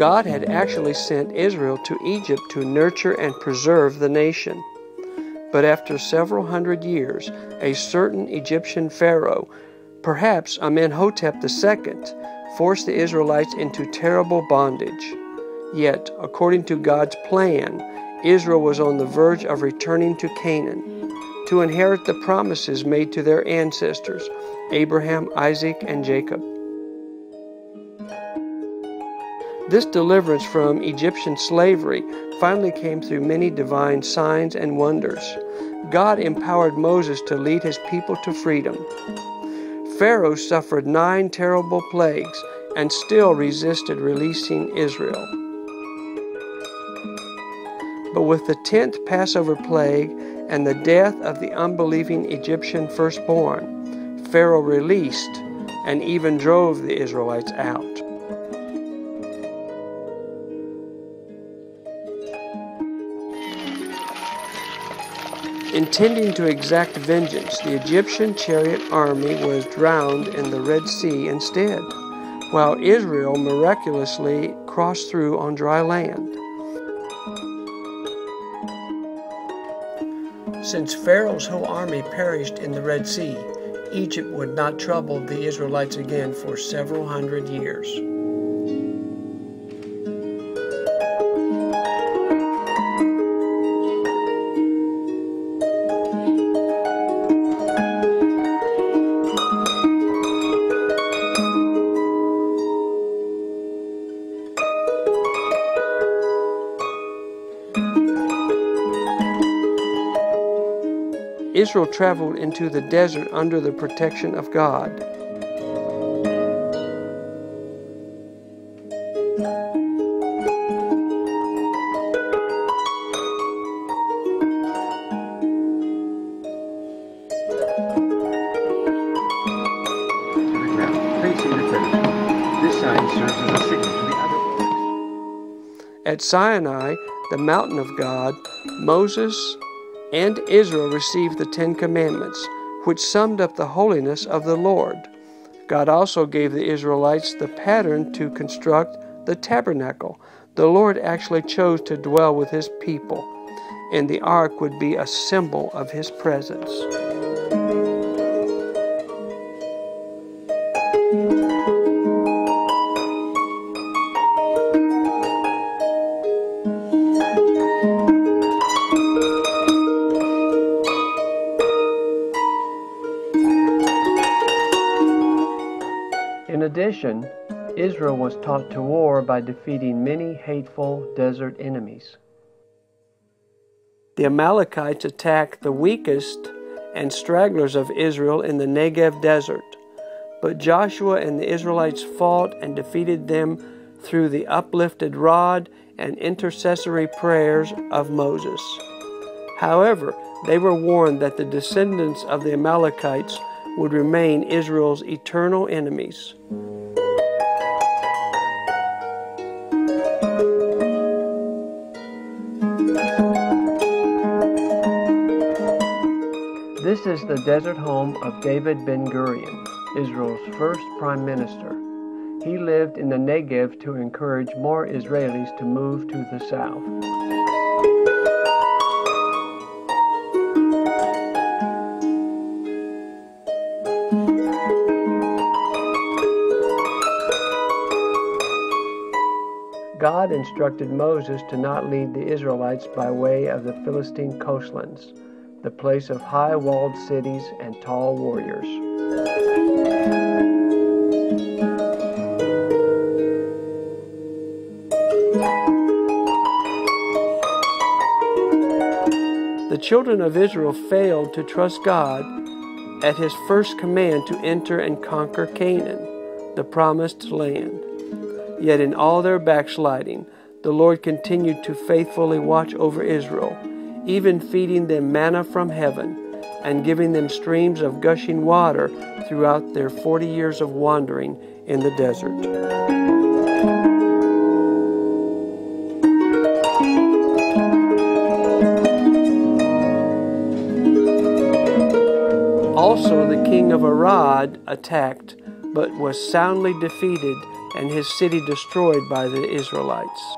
God had actually sent Israel to Egypt to nurture and preserve the nation. But after several hundred years, a certain Egyptian Pharaoh, perhaps Amenhotep II, forced the Israelites into terrible bondage. Yet, according to God's plan, Israel was on the verge of returning to Canaan, to inherit the promises made to their ancestors, Abraham, Isaac, and Jacob. This deliverance from Egyptian slavery finally came through many divine signs and wonders. God empowered Moses to lead his people to freedom. Pharaoh suffered 9 terrible plagues and still resisted releasing Israel. But with the 10th Passover plague and the death of the unbelieving Egyptian firstborn, Pharaoh released and even drove the Israelites out. Intending to exact vengeance, the Egyptian chariot army was drowned in the Red Sea instead, while Israel miraculously crossed through on dry land. Since Pharaoh's whole army perished in the Red Sea, Egypt would not trouble the Israelites again for several hundred years. Israel traveled into the desert under the protection of God. At Sinai, the mountain of God, Moses and Israel received the 10 Commandments, which summed up the holiness of the Lord. God also gave the Israelites the pattern to construct the tabernacle. The Lord actually chose to dwell with his people, and the ark would be a symbol of his presence. In addition, Israel was taught to war by defeating many hateful desert enemies. The Amalekites attacked the weakest and stragglers of Israel in the Negev desert, but Joshua and the Israelites fought and defeated them through the uplifted rod and intercessory prayers of Moses. However, they were warned that the descendants of the Amalekites would remain Israel's eternal enemies. This is the desert home of David ben Gurion, Israel's first prime minister. He lived in the Negev to encourage more Israelis to move to the south. God instructed Moses to not lead the Israelites by way of the Philistine coastlands, the place of high-walled cities and tall warriors. The children of Israel failed to trust God at his first command to enter and conquer Canaan, the promised land. Yet in all their backsliding, the Lord continued to faithfully watch over Israel, even feeding them manna from heaven and giving them streams of gushing water throughout their 40 years of wandering in the desert. Also, the king of Arad attacked, but was soundly defeated and his city destroyed by the Israelites.